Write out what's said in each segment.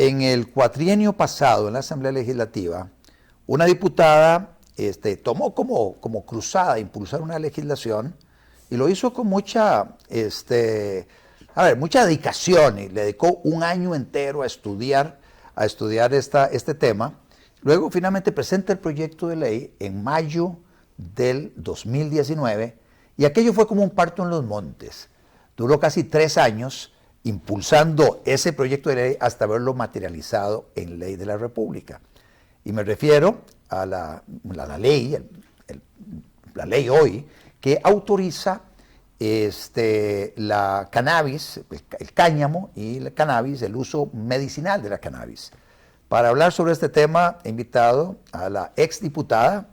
en el cuatrienio pasado, en la Asamblea Legislativa, una diputada tomó como cruzada impulsar una legislación y lo hizo con mucha dedicación, y le dedicó un año entero a estudiar este tema. Luego finalmente presenta el proyecto de ley en mayo del 2019 y aquello fue como un parto en los montes. Duró casi 3 años impulsando ese proyecto de ley hasta verlo materializado en ley de la República. Y me refiero a la ley, la ley hoy, que autoriza la cannabis, el cáñamo y el cannabis, el uso medicinal de la cannabis. Para hablar sobre este tema he invitado a la exdiputada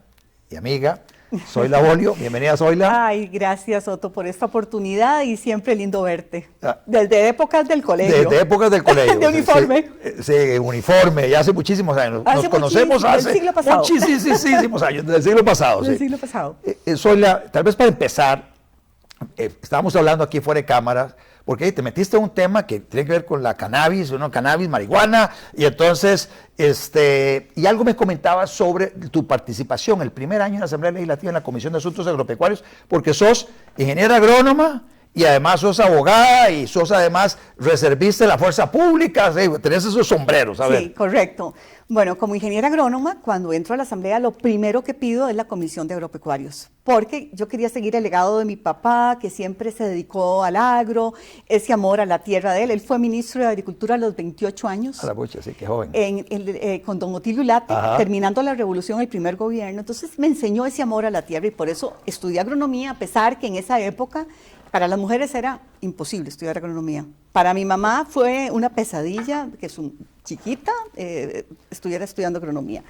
y amiga Zoila Bolio. Bienvenida, Zoila. Ay, gracias, Otto, por esta oportunidad y siempre lindo verte. Desde épocas del colegio. Desde épocas del colegio. De uniforme. Sí, uniforme, ya hace muchísimos años. Nos conocemos hace del siglo pasado. Muchísimos años, del siglo pasado. Del siglo pasado. Zoila, tal vez para empezar, estábamos hablando aquí fuera de cámaras, porque te metiste en un tema que tiene que ver con la cannabis, cannabis, marihuana, y entonces, y algo me comentabas sobre tu participación el primer año en la Asamblea Legislativa en la Comisión de Asuntos Agropecuarios, porque sos ingeniera agrónoma y además sos abogada y sos además reservista de la fuerza pública, ¿sí? Tenés esos sombreros, a ver. Sí, correcto. Bueno, como ingeniera agrónoma, cuando entro a la Asamblea, lo primero que pido es la Comisión de Agropecuarios, porque yo quería seguir el legado de mi papá, que siempre se dedicó al agro, ese amor a la tierra de él. Él fue ministro de Agricultura a los 28 años. A la pucha, sí, qué joven. Con don Otilio Ulate, terminando la revolución, el primer gobierno. Entonces me enseñó ese amor a la tierra y por eso estudié agronomía, a pesar que en esa época para las mujeres era imposible estudiar agronomía. Para mi mamá fue una pesadilla que su chiquita estuviera estudiando agronomía.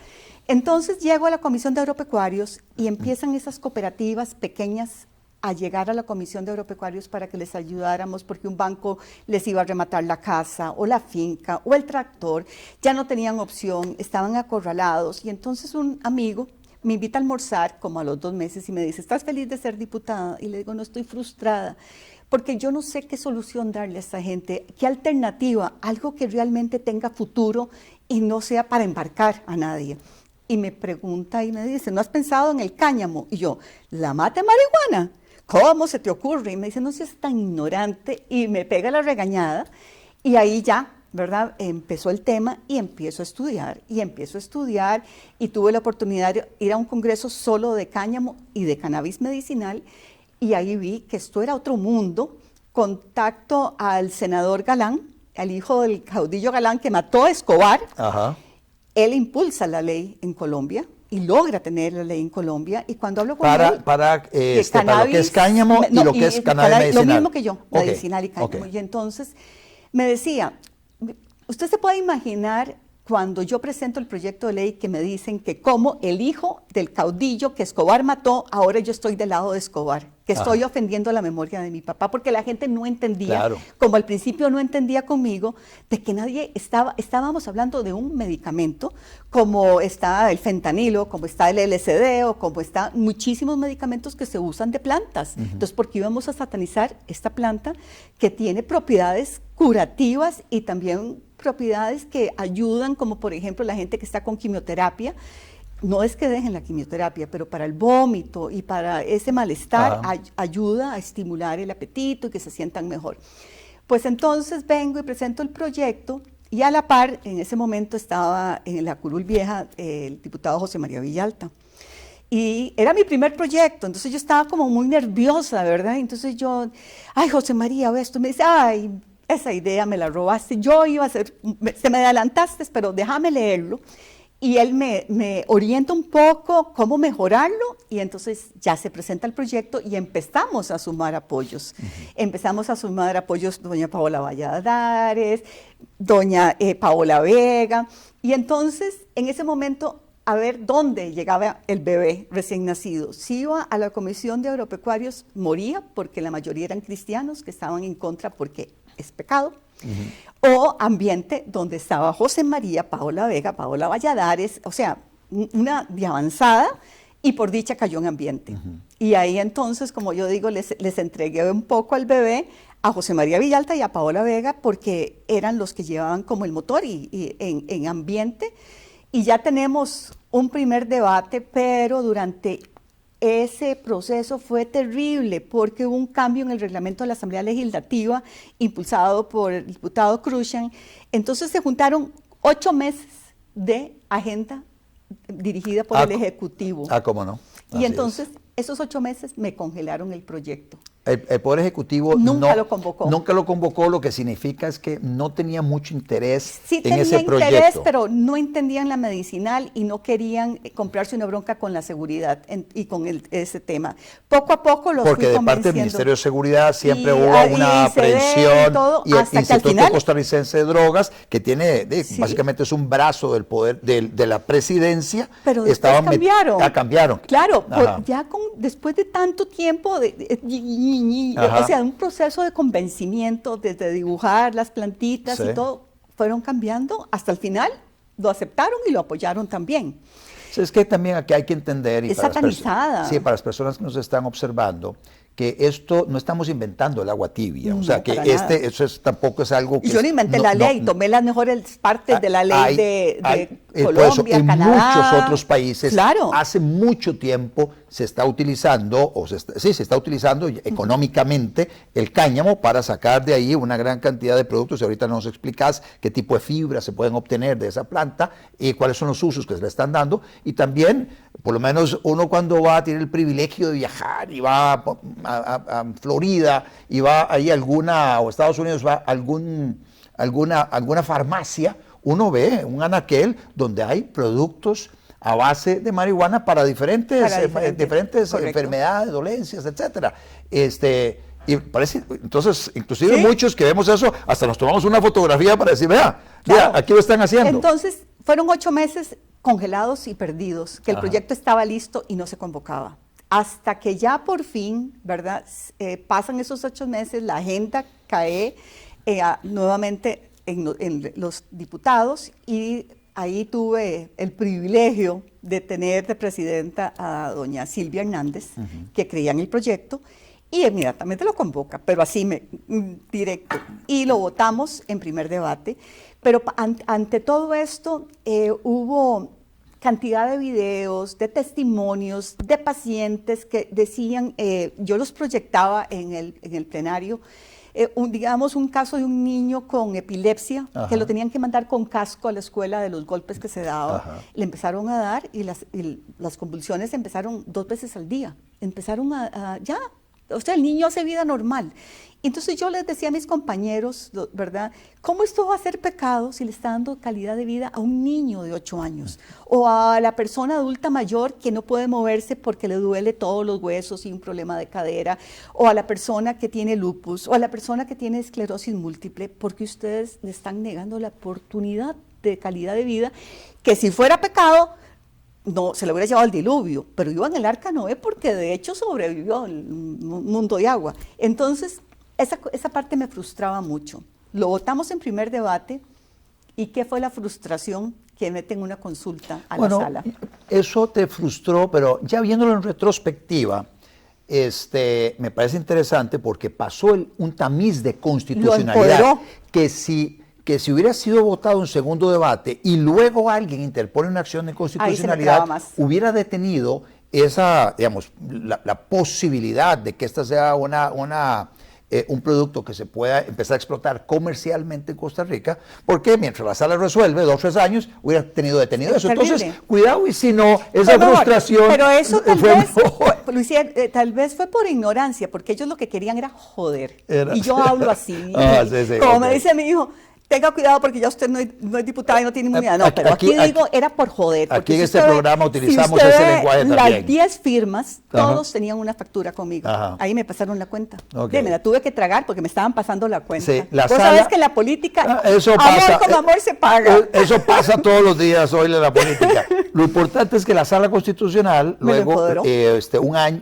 Entonces llego a la Comisión de Agropecuarios y empiezan esas cooperativas pequeñas a llegar a la Comisión de Agropecuarios para que les ayudáramos porque un banco les iba a rematar la casa o la finca o el tractor. Ya no tenían opción, estaban acorralados y entonces un amigo me invita a almorzar como a los 2 meses y me dice, ¿estás feliz de ser diputada? Y le digo, no, estoy frustrada, porque yo no sé qué solución darle a esta gente, qué alternativa, algo que realmente tenga futuro y no sea para embarcar a nadie. Y me pregunta y me dice, ¿no has pensado en el cáñamo? Y yo, ¿la mata de marihuana? ¿Cómo se te ocurre? Y me dice, no seas tan ignorante, y me pega la regañada, y ahí ya, ¿verdad? Empezó el tema y empiezo a estudiar y tuve la oportunidad de ir a un congreso solo de cáñamo y de cannabis medicinal y ahí vi que esto era otro mundo. Contacto al senador Galán, al hijo del caudillo Galán que mató a Escobar. Ajá. Él impulsa la ley en Colombia y logra tener la ley en Colombia y cuando hablo con él para lo que es cáñamo y lo que es cannabis medicinal. Lo mismo que yo, okay. Medicinal y cáñamo. Okay. Y entonces me decía, usted se puede imaginar cuando yo presento el proyecto de ley que me dicen que como el hijo del caudillo que Escobar mató, ahora yo estoy del lado de Escobar, que estoy ofendiendo la memoria de mi papá, porque la gente no entendía, claro, como al principio no entendía conmigo, de que nadie estábamos hablando de un medicamento, como está el fentanilo, como está el LSD, o como están muchísimos medicamentos que se usan de plantas. Entonces, ¿por qué íbamos a satanizar esta planta que tiene propiedades curativas y también propiedades que ayudan, como por ejemplo la gente que está con quimioterapia? No es que dejen la quimioterapia, pero para el vómito y para ese malestar ayuda a estimular el apetito y que se sientan mejor. Pues entonces vengo y presento el proyecto y a la par, en ese momento estaba en la curul vieja el diputado José María Villalta. Y era mi primer proyecto, entonces yo estaba como muy nerviosa, ¿verdad? Entonces yo, ay, José María, ve esto, me dice, ay, esa idea me la robaste, yo iba a hacer, se me adelantaste, pero déjame leerlo. Y él me orienta un poco cómo mejorarlo y entonces ya se presenta el proyecto y empezamos a sumar apoyos. Empezamos a sumar apoyos doña Paola Valladares, doña Paola Vega y entonces en ese momento a ver dónde llegaba el bebé recién nacido. Si iba a la Comisión de Agropecuarios moría porque la mayoría eran cristianos que estaban en contra porque es pecado. O ambiente donde estaba José María, Paola Vega, Paola Valladares, o sea, una de avanzada y por dicha cayó en ambiente. Y ahí entonces, como yo digo, les entregué un poco al bebé a José María Villalta y a Paola Vega, porque eran los que llevaban como el motor en ambiente. Y ya tenemos un primer debate, pero durante ese proceso fue terrible porque hubo un cambio en el reglamento de la Asamblea Legislativa impulsado por el diputado Krushan. Entonces se juntaron 8 meses de agenda dirigida por el Ejecutivo. ¿Cómo no? Y entonces esos 8 meses me congelaron el proyecto. El Poder Ejecutivo nunca lo convocó. Nunca lo convocó, lo que significa es que no tenía mucho interés sí en ese proyecto. Sí tenía interés, pero no entendían la medicinal y no querían comprarse una bronca con la seguridad y con ese tema. Poco a poco los Porque fui de parte del Ministerio de Seguridad siempre hubo una aprehensión y el Instituto Costarricense de Drogas, que tiene, básicamente es un brazo del poder de la presidencia. Pero después cambiaron. Cambiaron. Claro, ya después de tanto tiempo o sea, un proceso de convencimiento, desde dibujar las plantitas y todo, fueron cambiando hasta el final, lo aceptaron y lo apoyaron también. Es que también aquí hay que entender, y es satanizada. Para las personas que nos están observando, que esto no estamos inventando el agua tibia, o sea, que tampoco es algo que... Yo no inventé la ley, tomé las mejores partes de la ley de Colombia, por eso, en Canadá. muchos otros países, hace mucho tiempo se está utilizando, se está utilizando económicamente el cáñamo para sacar de ahí una gran cantidad de productos, y ahorita nos explicas qué tipo de fibras se pueden obtener de esa planta y cuáles son los usos que se le están dando, y también, por lo menos uno cuando va a tener el privilegio de viajar y va a Florida y va ahí o Estados Unidos va a alguna farmacia, uno ve un anaquel donde hay productos a base de marihuana para diferentes enfermedades, dolencias, etcétera. Y parece, entonces, inclusive muchos que vemos eso, hasta nos tomamos una fotografía para decir, vea, aquí lo están haciendo. Entonces, fueron 8 meses congelados y perdidos, que el proyecto estaba listo y no se convocaba. Hasta que ya por fin, ¿verdad? Pasan esos 8 meses, la agenda cae nuevamente en los diputados, y ahí tuve el privilegio de tener de presidenta a doña Silvia Hernández, que creía en el proyecto, y inmediatamente lo convoca, pero así directo, y lo votamos en primer debate. Pero ante todo esto hubo cantidad de videos, de testimonios, de pacientes que decían, yo los proyectaba en el plenario, digamos un caso de un niño con epilepsia, que lo tenían que mandar con casco a la escuela de los golpes que se daban. Le empezaron a dar y las convulsiones empezaron 2 veces al día. Empezaron o sea, el niño hace vida normal. Entonces yo les decía a mis compañeros, ¿verdad? ¿Cómo esto va a ser pecado si le está dando calidad de vida a un niño de 8 años? O a la persona adulta mayor que no puede moverse porque le duele todos los huesos y un problema de cadera, o a la persona que tiene lupus, o a la persona que tiene esclerosis múltiple, porque ustedes le están negando la oportunidad de calidad de vida, que si fuera pecado, no, se le hubiera llevado el diluvio, pero iba en el arca Noé porque de hecho sobrevivió el mundo de agua. Entonces, esa parte me frustraba mucho. Lo votamos en primer debate, ¿y qué fue la frustración? Que meten una consulta a la sala. Eso te frustró, pero ya viéndolo en retrospectiva, me parece interesante porque pasó un tamiz de constitucionalidad que si hubiera sido votado en segundo debate y luego alguien interpone una acción de constitucionalidad, hubiera detenido esa, digamos, la posibilidad de que esta sea un producto que se pueda empezar a explotar comercialmente en Costa Rica, porque mientras la sala resuelve 2 o 3 años, hubiera tenido detenido eso. Entonces, cuidado, y si no, esa frustración... Pero eso tal vez fue por ignorancia, porque ellos lo que querían era joder. Y yo hablo así, como me dice mi hijo, tenga cuidado porque ya usted no es diputada y no tiene inmunidad. No, pero aquí digo, era por joder. Aquí en este programa utilizamos ese lenguaje también. Las 10 firmas, todos tenían una factura conmigo. Ahí me pasaron la cuenta. Me la tuve que tragar porque me estaban pasando la cuenta. Vos sabés que en la política, amor con amor se paga. Eso pasa todos los días hoy en la política. Lo importante es que la Sala Constitucional, luego,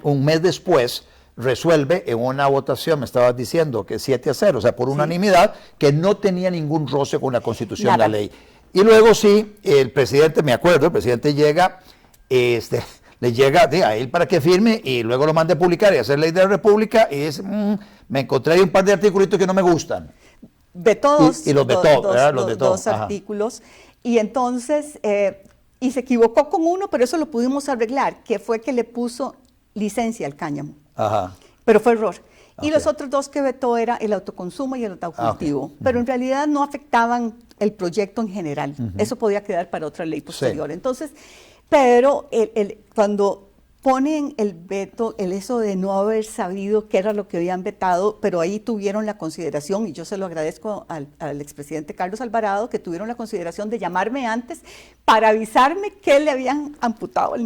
un mes después, resuelve en una votación, me estabas diciendo, que 7-0, o sea, por unanimidad, que no tenía ningún roce con la Constitución, la ley. Y luego el presidente, me acuerdo, el presidente llega, le llega a él para que firme y luego lo mande a publicar y hacer ley de la República y dice, me encontré ahí un par de artículos que no me gustan. Vetó dos, y los vetó, ¿verdad? Los vetó. Dos artículos. Y entonces, y se equivocó con uno, pero eso lo pudimos arreglar, que fue que le puso licencia al cáñamo. Ajá. Pero fue error. Y Okay. los otros dos que vetó era el autoconsumo y el autocultivo. Okay. Pero en realidad no afectaban el proyecto en general. Eso podía quedar para otra ley posterior. Sí. Entonces, pero cuando ponen el veto, eso de no haber sabido qué era lo que habían vetado, pero ahí tuvieron la consideración, y yo se lo agradezco al expresidente Carlos Alvarado, que tuvieron la consideración de llamarme antes para avisarme que le habían amputado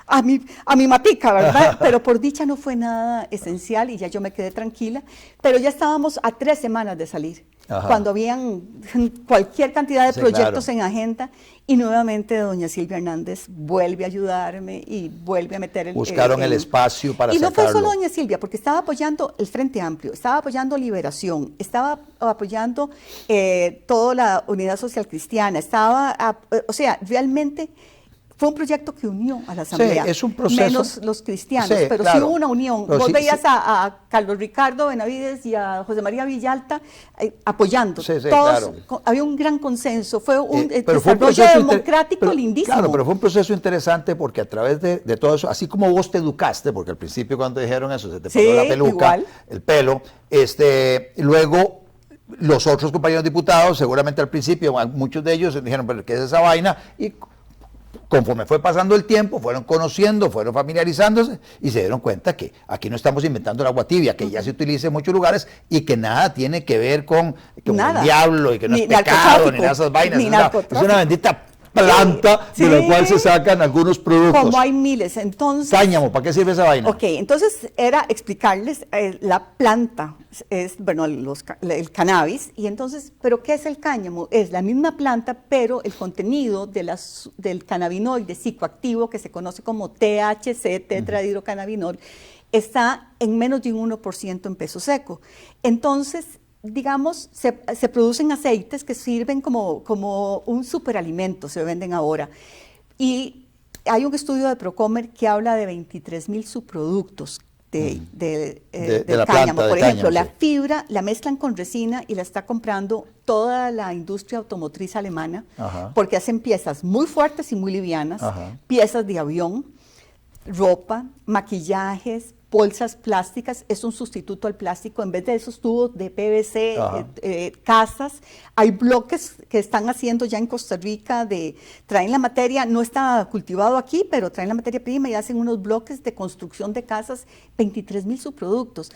a mi matica, ¿verdad? Pero por dicha no fue nada esencial y ya yo me quedé tranquila, pero ya estábamos a 3 semanas de salir. Ajá. Cuando habían cualquier cantidad de proyectos en agenda, y nuevamente doña Silvia Hernández vuelve a ayudarme y vuelve a meter buscaron el espacio para sacarlo. Y no fue solo doña Silvia, porque estaba apoyando el Frente Amplio, estaba apoyando Liberación, estaba apoyando toda la Unidad Social Cristiana, o sea, realmente fue un proyecto que unió a la Asamblea, sí, es un proceso, menos los cristianos, sí, pero claro, sí hubo una unión. Vos sí, veías a Carlos Ricardo Benavides y a José María Villalta apoyando, sí, todos, claro. Había un gran consenso, fue un desarrollo democrático lindísimo. Claro, pero fue un proceso interesante porque a través de todo eso, así como vos te educaste, porque al principio cuando dijeron eso, se te pasó la peluca, igual. El pelo, luego los otros compañeros diputados, seguramente al principio, muchos de ellos dijeron, pero ¿qué es esa vaina? Y conforme fue pasando el tiempo, fueron conociendo, fueron familiarizándose y se dieron cuenta que aquí no estamos inventando el agua tibia, que ya se utiliza en muchos lugares y que nada tiene que ver con el diablo y que no es pecado, ni nada de esas vainas. Es una bendita planta de la cual se sacan algunos productos. Como hay miles, entonces... Cáñamo, ¿para qué sirve esa vaina? Ok, entonces era explicarles la planta, es, bueno, el cannabis, y entonces, ¿pero qué es el cáñamo? Es la misma planta, pero el contenido del cannabinoide psicoactivo, que se conoce como THC, tetrahidrocannabinol, está en menos de un 1% en peso seco. Entonces, digamos, se producen aceites que sirven como un superalimento, se venden ahora. Y hay un estudio de Procomer que habla de 23,000 subproductos del cáñamo. Por ejemplo, la fibra la mezclan con resina y la está comprando toda la industria automotriz alemana, porque hacen piezas muy fuertes y muy livianas, piezas de avión, ropa, maquillajes, bolsas plásticas, es un sustituto al plástico, en vez de esos tubos de PVC, casas, hay bloques que están haciendo ya en Costa Rica, traen la materia, no está cultivado aquí, pero traen la materia prima y hacen unos bloques de construcción de casas, 23,000 subproductos.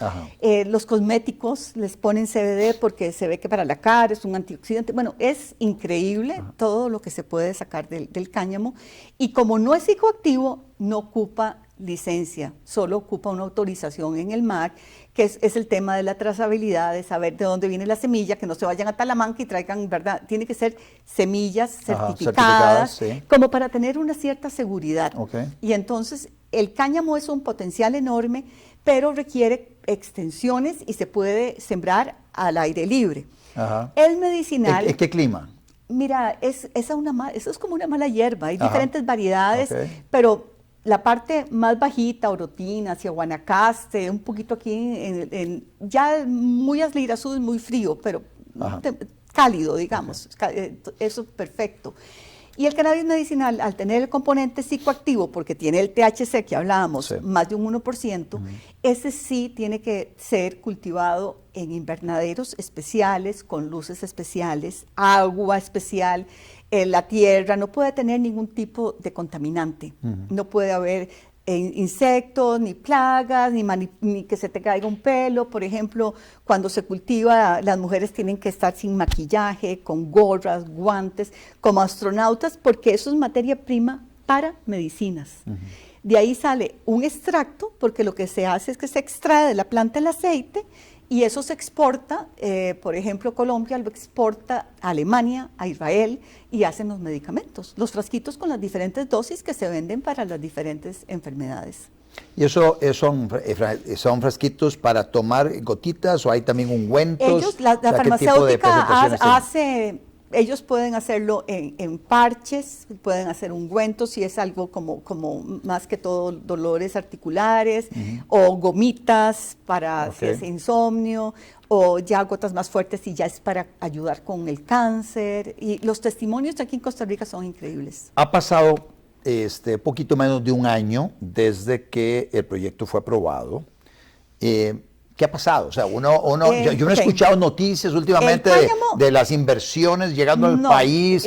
Los cosméticos les ponen CBD porque se ve que para la cara es un antioxidante, bueno, es increíble todo lo que se puede sacar del cáñamo, y como no es psicoactivo, no ocupa licencia, solo ocupa una autorización en el MAC, que es el tema de la trazabilidad, de saber de dónde viene la semilla, que no se vayan a Talamanca y traigan, ¿verdad? Tiene que ser semillas certificadas, como para tener una cierta seguridad. Y entonces el cáñamo es un potencial enorme, pero requiere extensiones y se puede sembrar al aire libre. El medicinal... ¿En qué clima? Mira, eso es como una mala hierba, hay diferentes variedades, pero la parte más bajita, Orotina, hacia Guanacaste, un poquito aquí, ya muy Aslirazú es muy frío, pero cálido, digamos, eso perfecto. Y el cannabis medicinal, al tener el componente psicoactivo, porque tiene el THC que hablábamos, más de un 1%, ese sí tiene que ser cultivado en invernaderos especiales, con luces especiales, agua especial. La tierra no puede tener ningún tipo de contaminante, no puede haber insectos, ni plagas, ni que se te caiga un pelo. Por ejemplo, cuando se cultiva, las mujeres tienen que estar sin maquillaje, con gorras, guantes, como astronautas, porque eso es materia prima para medicinas. De ahí sale un extracto, porque lo que se hace es que se extrae de la planta el aceite, y eso se exporta, por ejemplo, Colombia lo exporta a Alemania, a Israel, y hacen los medicamentos, los frasquitos con las diferentes dosis que se venden para las diferentes enfermedades. ¿Y eso son frasquitos para tomar gotitas o hay también ungüentos? La farmacéutica hace ellos pueden hacerlo en parches, pueden hacer ungüentos si es algo como más que todo dolores articulares, o gomitas para si es insomnio, o ya gotas más fuertes si ya es para ayudar con el cáncer. Y los testimonios aquí en Costa Rica son increíbles. Ha pasado poquito menos de un año desde que el proyecto fue aprobado. ¿Qué ha pasado? O sea, yo no he escuchado noticias últimamente de las inversiones llegando al país,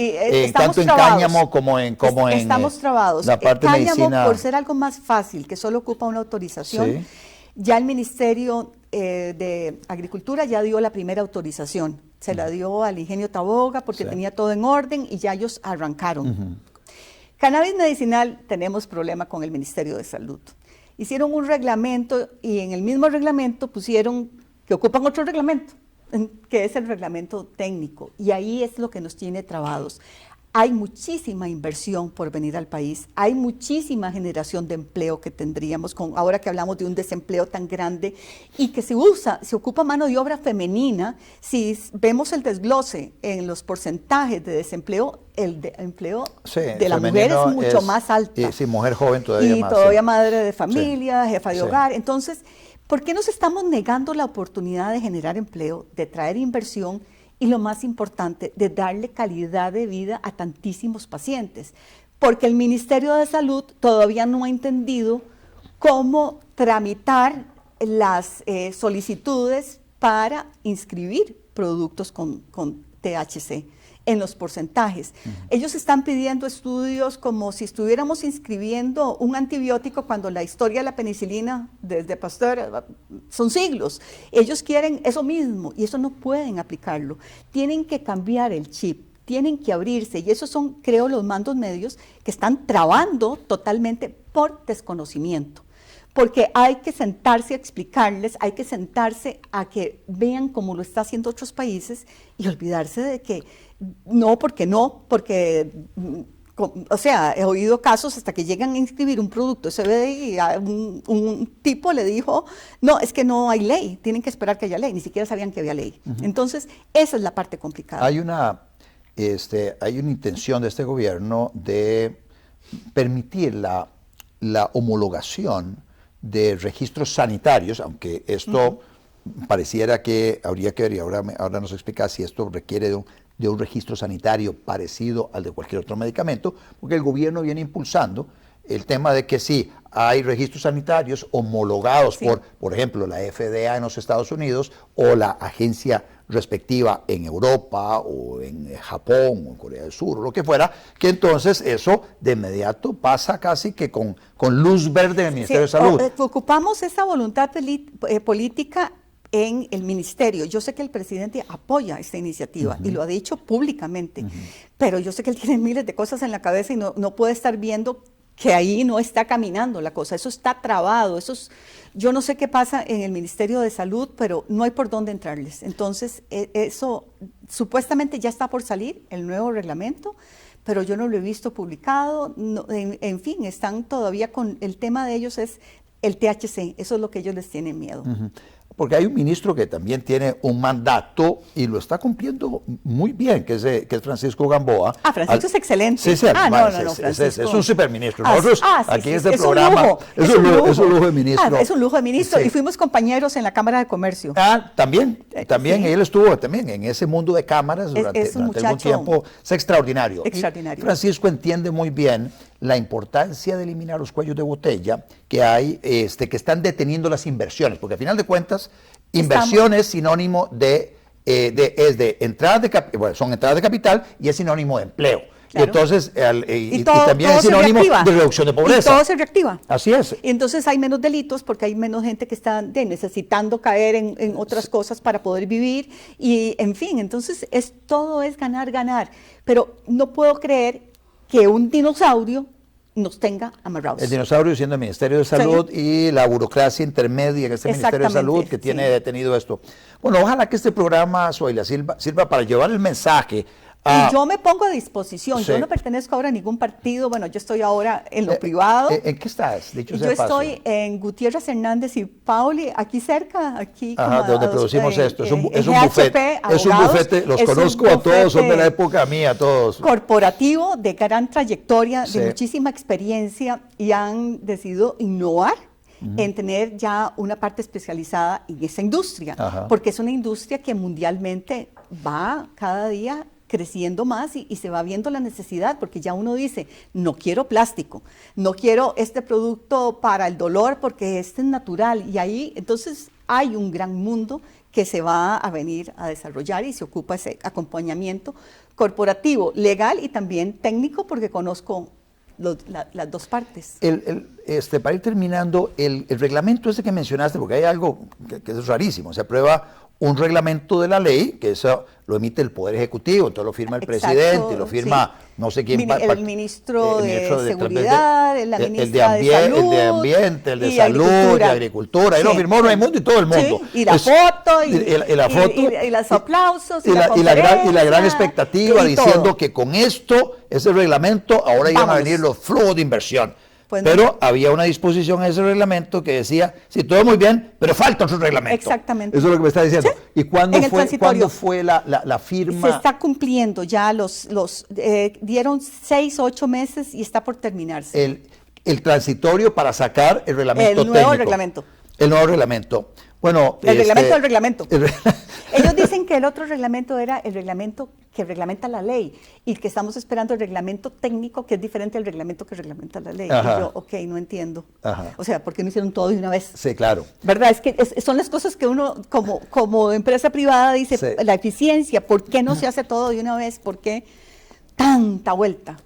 tanto en cáñamo como en estamos trabados. La parte cáñamo, medicina. Por ser algo más fácil, que solo ocupa una autorización, Sí. ya el Ministerio de Agricultura ya dio la primera autorización. Se la dio al Ingenio Taboga porque tenía todo en orden y ya ellos arrancaron. Cannabis medicinal, tenemos problema con el Ministerio de Salud. Hicieron un reglamento y en el mismo reglamento pusieron que ocupan otro reglamento, que es el reglamento técnico, y ahí es lo que nos tiene trabados. Hay muchísima inversión por venir al país, hay muchísima generación de empleo que tendríamos, ahora que hablamos de un desempleo tan grande y que se ocupa mano de obra femenina. Si vemos el desglose en los porcentajes de desempleo, el empleo de la mujer es mucho más alto. Sí, mujer joven todavía y más. todavía madre de familia, jefa de Sí. hogar. Entonces, ¿por qué nos estamos negando la oportunidad de generar empleo, de traer inversión? Y lo más importante, de darle calidad de vida a tantísimos pacientes, porque el Ministerio de Salud todavía no ha entendido cómo tramitar las solicitudes para inscribir productos con THC en los porcentajes. Ellos están pidiendo estudios como si estuviéramos inscribiendo un antibiótico cuando la historia de la penicilina desde Pasteur son siglos. Ellos quieren eso mismo y eso no pueden aplicarlo. Tienen que cambiar el chip, tienen que abrirse y esos son, creo, los mandos medios que están trabando totalmente por desconocimiento. Porque hay que sentarse a explicarles, hay que sentarse a que vean cómo lo está haciendo otros países y olvidarse de que porque o sea, he oído casos hasta que llegan a inscribir un producto CBD y un tipo le dijo, no, es que no hay ley, tienen que esperar que haya ley, ni siquiera sabían que había ley. Entonces, esa es la parte complicada. Hay una intención de este gobierno de permitir la homologación de registros sanitarios, aunque esto pareciera que habría que ver, y ahora nos explica si esto requiere de un registro sanitario parecido al de cualquier otro medicamento, porque el gobierno viene impulsando el tema de que sí, hay registros sanitarios homologados por ejemplo, la FDA en los Estados Unidos o la agencia respectiva en Europa o en Japón o en Corea del Sur o lo que fuera, que entonces eso de inmediato pasa casi que con luz verde del Ministerio de Salud. Ocupamos esa voluntad política en el ministerio. Yo sé que el presidente apoya esta iniciativa y lo ha dicho públicamente, pero yo sé que él tiene miles de cosas en la cabeza y no puede estar viendo que ahí no está caminando la cosa, eso está trabado, yo no sé qué pasa en el Ministerio de Salud, pero no hay por dónde entrarles. Entonces, eso supuestamente ya está por salir, el nuevo reglamento, pero yo no lo he visto publicado, en fin, están todavía con, el tema de ellos es el THC, eso es lo que ellos les tienen miedo. Porque hay un ministro que también tiene un mandato y lo está cumpliendo muy bien, que es Francisco Gamboa. Francisco es excelente. Sí, Francisco. es un superministro. Nosotros aquí en este programa es un lujo de ministro. Es un lujo de ministro y fuimos compañeros en la Cámara de Comercio. También, él estuvo también en ese mundo de cámaras durante algún tiempo. Es extraordinario. Extraordinario. Y Francisco entiende muy bien la importancia de eliminar los cuellos de botella que hay, que están deteniendo las inversiones, porque al final de cuentas, inversión es sinónimo son entradas de capital y es sinónimo de empleo. Claro. Y entonces, y también es sinónimo de reducción de pobreza. Y todo se reactiva. Así es. Y entonces hay menos delitos porque hay menos gente que está necesitando caer en otras cosas para poder vivir. Y en fin, entonces todo es ganar, ganar. Pero no puedo creer que un dinosaurio nos tenga amarrados. El dinosaurio siendo el Ministerio de Salud y la burocracia intermedia en este Ministerio de Salud que tiene detenido esto. Bueno, ojalá que este programa, Zoila, sirva para llevar el mensaje Y yo me pongo a disposición. Sí. Yo no pertenezco ahora a ningún partido. Bueno, yo estoy ahora en lo privado. ¿En qué estás? Dicho sea Yo de paso. estoy en Gutiérrez Hernández y Pauli, aquí cerca, aquí Ajá, como donde producimos esto. Es un GHP, bufete. Es un abogados. bufete. Los Es un conozco a todos, son de la bufete época mía, todos. corporativo de gran trayectoria, Sí. de muchísima experiencia, y han decidido innovar en tener ya una parte especializada en esa industria, Ajá. porque es una industria que mundialmente va cada día creciendo más y se va viendo la necesidad, porque ya uno dice, no quiero plástico, no quiero este producto para el dolor porque este es natural, y ahí entonces hay un gran mundo que se va a venir a desarrollar y se ocupa ese acompañamiento corporativo, legal y también técnico, porque conozco las dos partes. Para ir terminando, el reglamento ese que mencionaste, porque hay algo que es rarísimo, se aprueba un reglamento de la ley, que eso lo emite el Poder Ejecutivo, entonces lo firma el Exacto, presidente, lo firma sí. no sé quién. El ministro de Seguridad, la ministra de Salud, el de Ambiente, el de y Salud, Agricultura. de Agricultura, y Sí. lo firmó Raimundo y todo el mundo. Sí, y la foto, y los aplausos, y la gran expectativa y diciendo todo. que con esto, ese reglamento, ahora iban a Vámonos. venir los flujos de inversión. Pues pero no. había una disposición en ese reglamento que decía, sí, todo muy bien, pero falta otro reglamento. Exactamente. Eso es lo que me está diciendo. Sí. ¿Y cuándo En el fue transitorio. la firma? Se está cumpliendo ya, dieron 6 o 8 meses y está por terminarse. El transitorio para sacar el reglamento El nuevo técnico. reglamento. El nuevo reglamento. Bueno, El reglamento del reglamento. el Ellos dicen que el otro reglamento era el reglamento que reglamenta la ley y que estamos esperando el reglamento técnico que es diferente al reglamento que reglamenta la ley. Ajá. Y yo, ok, no entiendo. Ajá. O sea, ¿por qué no hicieron todo de una vez? Sí, claro. ¿Verdad? Es que son las cosas que uno como empresa privada dice, Sí. la eficiencia, ¿por qué no se hace todo de una vez? ¿Por qué tanta vuelta?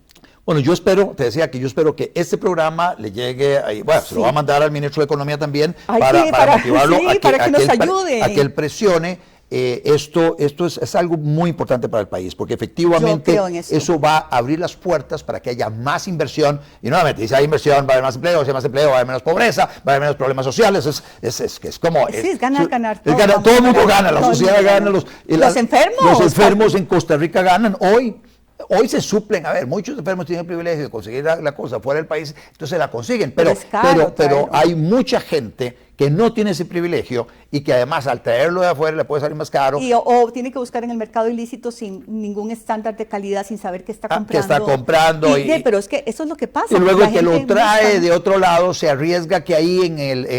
Bueno, yo espero, te decía que yo espero que este programa le llegue, ahí, bueno, se lo Sí. va a mandar al ministro de Economía también Ay, para sí, para- motivarlo sí, a que, para que a nos él ayude. a que él presione. Esto es algo muy importante para el país, porque efectivamente Yo creo en eso. eso va a abrir las puertas para que haya más inversión. Y nuevamente, si hay inversión, va a haber más empleo, si hay más empleo, va a haber menos pobreza, va a haber menos problemas sociales. Es como... Sí, es ganar, ganar. Todo el mundo gana, la Todo el sociedad mundo gana, gana. Los enfermos. Los enfermos en Costa Rica ganan. Hoy se suplen, a ver, muchos enfermos tienen el privilegio de conseguir la cosa fuera del país, entonces la consiguen, pero es caro traerlo. hay mucha gente que no tiene ese privilegio y que además al traerlo de afuera le puede salir más caro. O tiene que buscar en el mercado ilícito sin ningún estándar de calidad, sin saber qué está comprando. Que está comprando. Pero es que eso es lo que pasa. Y luego la el que lo gente trae busca- de otro lado se arriesga que ahí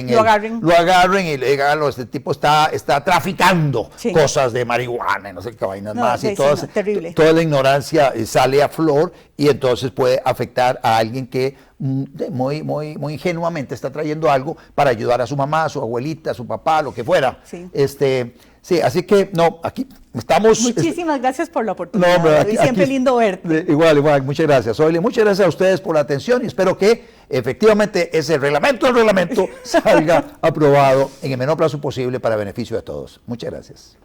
Lo agarren. lo agarren y le digan, este tipo está traficando Sí. cosas de marihuana y no sé qué vainas No, más. sí, Y sí, no, terrible. toda la ignorancia sale a flor y entonces puede afectar a alguien que muy ingenuamente está trayendo algo para ayudar a su mamá, a su abuelita, a su papá, lo que fuera. Sí. Sí, así que no, aquí estamos. Muchísimas gracias por la No, oportunidad. hombre, David, siempre lindo verte. Igual, muchas gracias. Oye, muchas gracias a ustedes por la atención y espero que efectivamente ese reglamento salga aprobado en el menor plazo posible para beneficio de todos. Muchas gracias.